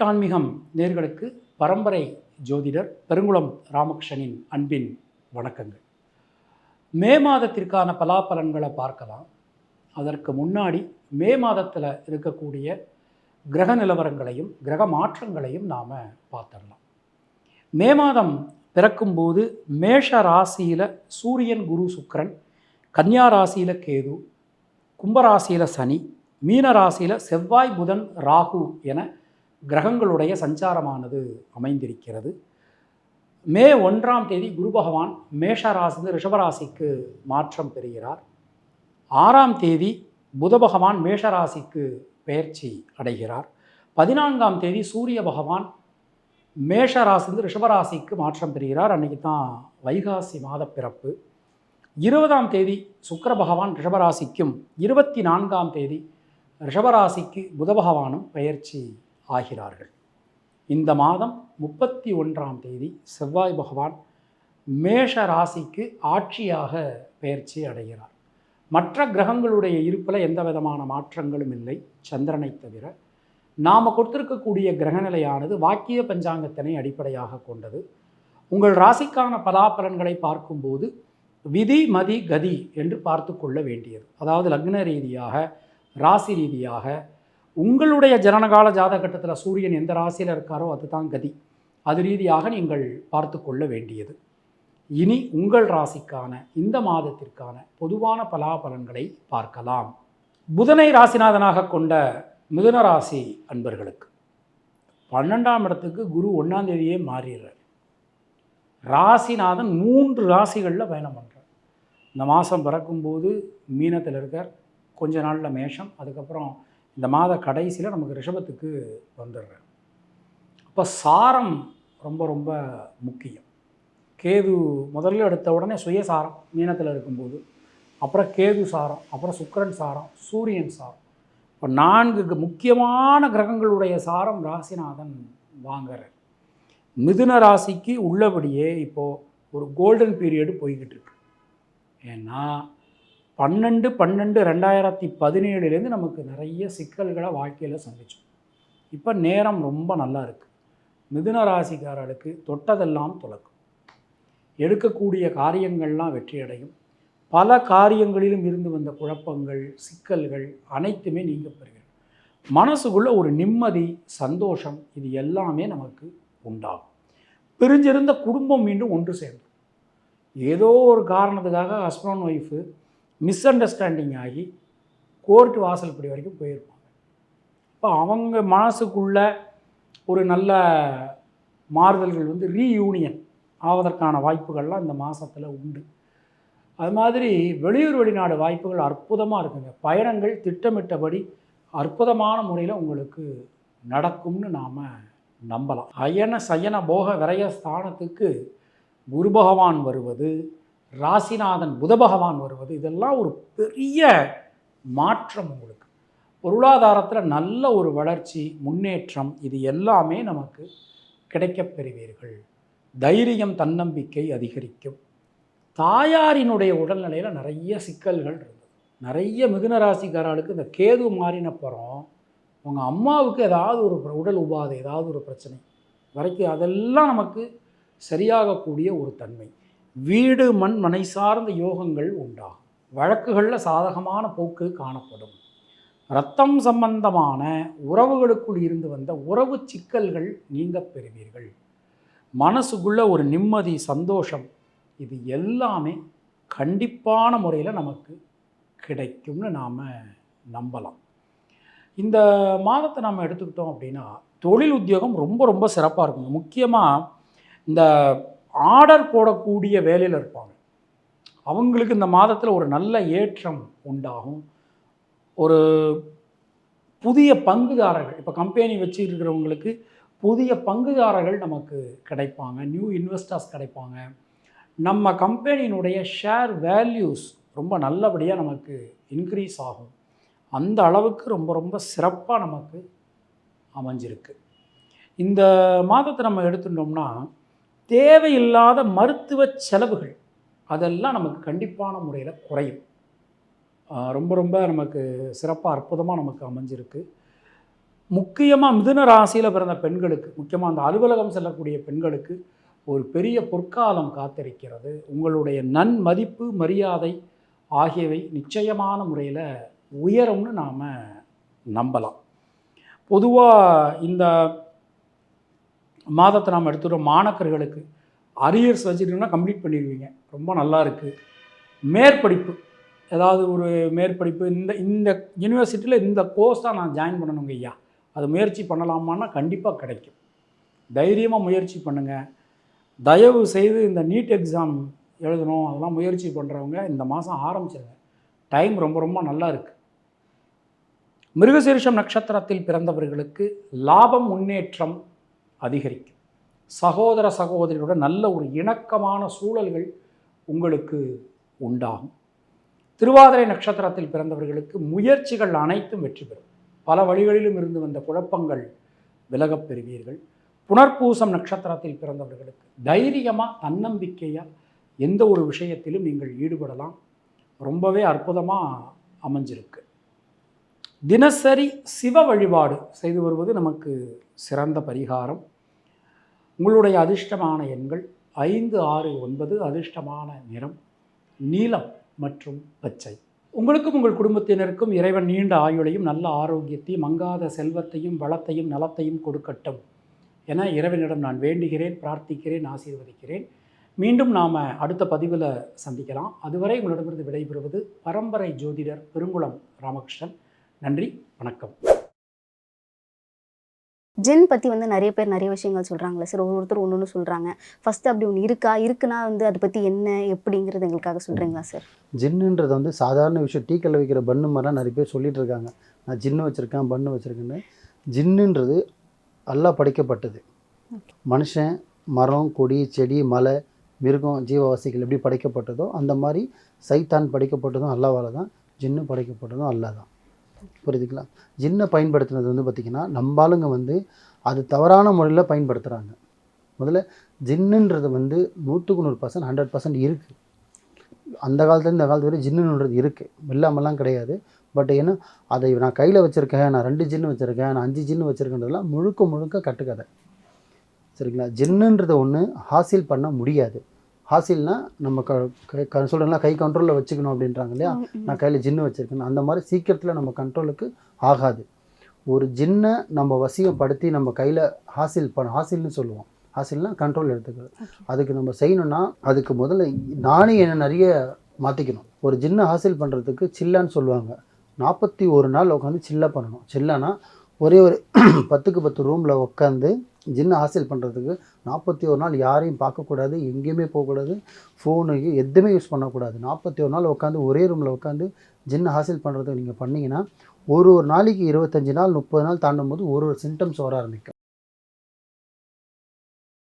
ஆன்மீகம் நேர்களுக்கு பரம்பரை ஜோதிடர் பெருங்குளம் ராமகிருஷ்ணனின் அன்பின் வணக்கங்கள். மே மாதத்திற்கான பலாபலன்களை பார்க்கலாம். அதற்கு முன்னாடி மே மாதத்தில் இருக்கக்கூடிய கிரக நிலவரங்களையும் கிரக மாற்றங்களையும் நாம் பார்த்துடலாம். மே மாதம் பிறக்கும்போது மேஷ ராசியில் சூரியன், குரு, சுக்கிரன், கன்னியா ராசியில் கேது, கும்பராசியில் சனி, மீன ராசியில் செவ்வாய், புதன், ராகு என கிரகங்களுடைய சஞ்சாரமானது அமைந்திருக்கிறது. மே 1ஆம் தேதி குரு பகவான் மேஷ ராசிந்து ரிஷபராசிக்கு மாற்றம் பெறுகிறார். 6ஆம் தேதி புத பகவான் மேஷ ராசிக்கு பெயர்ச்சி அடைகிறார். 14ஆம் தேதி சூரிய பகவான் மேஷ ராசிந்து ரிஷபராசிக்கு மாற்றம் பெறுகிறார். அன்றைக்கி தான் வைகாசி மாத பிறப்பு. 20ஆம் தேதி சுக்கிர பகவான் ரிஷபராசிக்கும் 24ஆம் தேதி ரிஷபராசிக்கு புத பகவானும் பெயர்ச்சி ஆகிறார்கள். இந்த மாதம் 31ஆம் தேதி செவ்வாய் பகவான் மேஷ ராசிக்கு ஆட்சியாக பெயர்ச்சி அடைகிறார். மற்ற கிரகங்களுடைய இருப்பில் எந்த விதமான மாற்றங்களும் இல்லை, சந்திரனை தவிர. நாம் கொடுத்திருக்கக்கூடிய கிரகநிலையானது வாக்கிய பஞ்சாங்கத்தினை அடிப்படையாக கொண்டது. உங்கள் ராசிக்கான பலாபலன்களை பார்க்கும்போது விதி மதி கதி என்று பார்த்து கொள்ள வேண்டியது. அதாவது லக்ன ரீதியாக, ராசி ரீதியாக, உங்களுடைய ஜனனகால ஜாதகட்டத்தில் சூரியன் எந்த ராசியில் இருக்காரோ அதுதான் கதி. அது ரீதியாக நீங்கள் பார்த்து கொள்ள வேண்டியது. இனி உங்கள் ராசிக்கான இந்த மாதத்திற்கான பொதுவான பலாபலன்களை பார்க்கலாம். புதனை ராசிநாதனாக கொண்ட மிதுன ராசி அன்பர்களுக்கு 12ஆம் இடத்துக்கு குரு 1ஆம் தேதியே மாறிடுறார். ராசிநாதன் 3 ராசிகளில் பயணம் பண்ணுறார். இந்த மாதம் பிறக்கும்போது மீனத்தில் இருக்கார், கொஞ்ச நாளில் மேஷம், அதுக்கப்புறம் இந்த மாத கடைசியில் நமக்கு ரிஷபத்துக்கு வந்துடுறார். அப்போ சாரம் ரொம்ப ரொம்ப முக்கியம். கேது முதல்ல எடுத்த உடனே சுயசாரம் மீனத்தில் இருக்கும்போது, அப்புறம் கேது சாரம், அப்புறம் சுக்கிரன் சாரம், சூரியன் சாரம். இப்போ 4 முக்கியமான கிரகங்களுடைய சாரம் ராசிநாதன் வாங்குறார். மிதுன ராசிக்கு உள்ளபடியே இப்போது ஒரு கோல்டன் பீரியடு போய்கிட்டு இருக்கு. ஏன்னா 12/12/2017 நமக்கு நிறைய சிக்கல்களை வாழ்க்கையில் சந்தித்தோம். இப்போ நேரம் ரொம்ப நல்லா இருக்குது. மிதுன ராசிக்காரர்களுக்கு தொட்டதெல்லாம் துலக்கும். எடுக்கக்கூடிய காரியங்கள்லாம் வெற்றியடையும். பல காரியங்களிலும் இருந்து வந்த குழப்பங்கள், சிக்கல்கள் அனைத்துமே நீங்க பெறுகிறது. மனசுக்குள்ளே ஒரு நிம்மதி, சந்தோஷம், இது எல்லாமே நமக்கு உண்டாகும். பிரிஞ்சிருந்த குடும்பம் மீண்டும் ஒன்று சேர்ந்து ஏதோ ஒரு காரணத்துக்காக ஹஸ்பண்ட் ஒய்ஃபு மிஸ் அண்டர்ஸ்டாண்டிங் ஆகி கோர்ட்டு வாசல்படி வரைக்கும் போயிருப்பாங்க. இப்போ அவங்க மனசுக்குள்ள ஒரு நல்ல மாறுதல்கள் ரீயூனியன் ஆவதற்கான வாய்ப்புகள்லாம் இந்த மாதத்தில் உண்டு. அது மாதிரி வெளியூர் வெளிநாடு வாய்ப்புகள் அற்புதமாக இருக்குங்க. பயணங்கள் திட்டமிட்டபடி அற்புதமான முறையில் உங்களுக்கு நடக்கும்னு நாம் நம்பலாம். அயன சயன போக விரய ஸ்தானத்துக்கு குரு பகவான் வருவது, ராசிநாதன் புத பகவான் வருவது, இதெல்லாம் ஒரு பெரிய மாற்றம். உங்களுக்கு பொருளாதாரத்தில் நல்ல ஒரு வளர்ச்சி, முன்னேற்றம், இது எல்லாமே நமக்கு கிடைக்கப் பெறுவீர்கள். தைரியம், தன்னம்பிக்கை அதிகரிக்கும். தாயாரினுடைய உடல்நிலையில் நிறைய சிக்கல்கள் இருந்தது. நிறைய மிதுன ராசிக்காரர்களுக்கு இந்த கேது மாறினப்புறம் உங்கள் அம்மாவுக்கு ஏதாவது ஒரு உடல் உபாதை, ஏதாவது ஒரு பிரச்சனை வரைக்கும் அதெல்லாம் நமக்கு சரியாகக்கூடிய ஒரு தன்மை. வீடு மண் மனை சார்ந்த யோகங்கள் உண்டாகும். வழக்குகளில் சாதகமான போக்கு காணப்படும். இரத்தம் சம்பந்தமான உறவுகளுக்குள் இருந்து வந்த உறவு சிக்கல்கள் நீங்க பெறுவீர்கள். மனசுக்குள்ள ஒரு நிம்மதி, சந்தோஷம், இது எல்லாமே கண்டிப்பான முறையில் நமக்கு கிடைக்கும்னு நாம் நம்பலாம். இந்த மாதத்தை நம்ம எடுத்துக்கிட்டோம் அப்படின்னா தொழில் உத்தியோகம் ரொம்ப ரொம்ப சிறப்பாக இருக்குங்க. முக்கியமாக இந்த ஆர்டர் போடக்கூடிய வேலையில் இருப்பாங்க, அவங்களுக்கு இந்த மாதத்தில் ஒரு நல்ல ஏற்றம் உண்டாகும். ஒரு புதிய பங்குதாரர்கள், இப்போ கம்பெனி வச்சு இருக்கிறவங்களுக்கு புதிய பங்குதாரர்கள் நமக்கு கிடைப்பாங்க. நியூ இன்வெஸ்டர்ஸ் கிடைப்பாங்க. நம்ம கம்பெனியினுடைய ஷேர் வேல்யூஸ் ரொம்ப நல்லபடியாக நமக்கு இன்க்ரீஸ் ஆகும். அந்த அளவுக்கு ரொம்ப ரொம்ப சிறப்பாக நமக்கு அமைஞ்சிருக்கு. இந்த மாதத்தை நம்ம எடுத்துட்டோம்னா தேவையில்லாத மருத்துவ செலவுகள் அதெல்லாம் நமக்கு கண்டிப்பான முறையில் குறையும். ரொம்ப ரொம்ப நமக்கு சிறப்பாக அற்புதமாக நமக்கு அமைஞ்சிருக்கு. முக்கியமாக மிதுன ராசியில் பிறந்த பெண்களுக்கு, முக்கியமாக அந்த அலுவலகம் செல்லக்கூடிய பெண்களுக்கு ஒரு பெரிய பொற்காலம் காத்திருக்கிறது. உங்களுடைய நன்மதிப்பு, மரியாதை ஆகியவை நிச்சயமான முறையில் உயரும்னு நாம் நம்பலாம். பொதுவாக இந்த மாதத்தை நாம் எடுத்துகிட்டோம், மாணக்கர்களுக்கு அரியர்ஸ் வச்சுட்டோம்னா கம்ப்ளீட் பண்ணிடுவீங்க, ரொம்ப நல்லா இருக்குது. மேற்படிப்பு, ஏதாவது ஒரு மேற்படிப்பு, இந்த இந்த யூனிவர்சிட்டியில் இந்த கோர்ஸ் தான் நான் ஜாயின் பண்ணணுங்க ஐயா, அது முயற்சி பண்ணலாமான்னா கண்டிப்பாக கிடைக்கும். தைரியமாக முயற்சி பண்ணுங்கள். தயவு செய்து இந்த நீட் எக்ஸாம் எழுதணும் அதெல்லாம் முயற்சி பண்ணுறவங்க இந்த மாதம் ஆரம்பிச்சிருங்க, டைம் ரொம்ப ரொம்ப நல்லா இருக்குது. மிருகசீரிஷம் நட்சத்திரத்தில் பிறந்தவர்களுக்கு லாபம், முன்னேற்றம் அதிகரிக்கும். சகோதர சகோதரியோட நல்ல ஒரு இணக்கமான சூழல்கள் உங்களுக்கு உண்டாகும். திருவாதிரை நட்சத்திரத்தில் பிறந்தவர்களுக்கு முயற்சிகள் அனைத்தும் வெற்றி பெறும். பல வழிகளிலும் இருந்து வந்த குழப்பங்கள் விலகப் பெறுவீர்கள். புனர்பூசம் நட்சத்திரத்தில் பிறந்தவர்களுக்கு தைரியமாக, தன்னம்பிக்கையாக எந்த ஒரு விஷயத்திலும் நீங்கள் ஈடுபடலாம். ரொம்பவே அற்புதமாக அமைஞ்சிருக்கு. தினசரி சிவ வழிபாடு செய்து வருவது நமக்கு சிறந்த பரிகாரம். உங்களுடைய அதிர்ஷ்டமான எண்கள் 5, 6, 9. அதிர்ஷ்டமான நிறம் நீலம் மற்றும் பச்சை. உங்களுக்கும் உங்கள் குடும்பத்தினருக்கும் இறைவன் நீண்ட ஆயுளையும் நல்ல ஆரோக்கியத்தையும் மங்காத செல்வத்தையும் வளத்தையும் நலத்தையும் கொடுக்கட்டும் என இறைவனிடம் நான் வேண்டுகிறேன், பிரார்த்திக்கிறேன், ஆசீர்வதிக்கிறேன். மீண்டும் நாம் அடுத்த பதிவில் சந்திக்கலாம். அதுவரை உங்களிடமிருந்து விடைபெறுவது பரம்பரை ஜோதிடர் பெருங்குளம் ராமகிருஷ்ணன். நன்றி, வணக்கம். ஜின் பற்றி நிறைய பேர் நிறைய விஷயங்கள் சொல்கிறாங்களே சார், ஒவ்வொருத்தர் ஒன்று ஒன்று சொல்கிறாங்க. ஃபஸ்ட்டு அப்படி ஒன்று இருக்குன்னா அதை பற்றி என்ன எப்படிங்கிறது எங்களுக்காக சொல்கிறீங்களா சார்? ஜின்னுன்றது சாதாரண விஷயம். டீக்கல்ல வைக்கிற பன்னு மாதிரிலாம் நிறைய பேர் சொல்லிட்டு இருக்காங்க, நான் ஜின்னு வச்சுருக்கேன், பன்னு வச்சுருக்கேன்னு. ஜின்னுன்றது அல்லாஹ் படைக்கப்பட்டது. மனுஷன், மரம், கொடி, செடி, மலை, மிருகம், ஜீவவாசிகள் எப்படி படைக்கப்பட்டதோ அந்த மாதிரி சைத்தான் படைக்கப்பட்டதும் அல்லாவால் தான், ஜின்னு படைக்கப்பட்டதும் அல்லாஹ் தான். புரியுதுங்களா? ஜின்னை பயன்படுத்துனது பார்த்திங்கன்னா நம்பாளுங்க அது தவறான முறையில் பயன்படுத்துகிறாங்க. முதல்ல ஜின்னுன்றது 100% 100% இருக்குது. அந்த காலத்துலேருந்து இந்த காலத்து வரை ஜின்னுன்றது இருக்குது, இல்லாமலாம் கிடையாது. பட் ஏன்னா அதை நான் கையில் வச்சுருக்கேன், நான் 2 ஜின்னு வச்சுருக்கேன், நான் 5 ஜின்னு வச்சுருக்கேன்றதுலாம் முழுக்க கட்டுக்கதை. சரிங்களா? ஜின்னுன்றது ஒன்று ஹாசில் பண்ண முடியாது. ஹாசில்னால் நம்ம சொல்கிறோம்னா கை கண்ட்ரோலில் வச்சுக்கணும் அப்படின்றாங்க இல்லையா, நான் கையில் ஜின்னு வச்சுருக்கேன், அந்த மாதிரி சீக்கிரத்தில் நம்ம கண்ட்ரோலுக்கு ஆகாது. ஒரு ஜின்னை நம்ம வசியப்படுத்தி நம்ம கையில் ஹாசில்னு சொல்லுவோம். ஹாசில்னால் கண்ட்ரோல் எடுத்துக்கிறது. அதுக்கு நம்ம செய்யணும்னா அதுக்கு முதல்ல நானே என்ன நிறைய மாற்றிக்கணும். ஒரு ஜின்னை ஹாசில் பண்ணுறதுக்கு சில்லான்னு சொல்லுவாங்க. 41 நாள் உட்காந்து சில்லா பண்ணணும். சில்லானா ஒரே ஒரு 10க்கு 10 ரூமில் உட்காந்து ஜின்னை ஹாசில் பண்ணுறதுக்கு 41 நாள் யாரையும் பார்க்கக்கூடாது, எங்கேயுமே போகக்கூடாது, ஃபோனு எதுவுமே யூஸ் பண்ணக்கூடாது. 41 நாள் உட்காந்து ஒரே ரூமில் உட்காந்து ஜின்னை ஹாசில் பண்ணுறதுக்கு நீங்கள் பண்ணிங்கன்னா ஒரு நாளைக்கு 25 நாள் 30 நாள் தாண்டும் போது ஒரு சிம்டம்ஸ் வர ஆரம்பிக்கும்.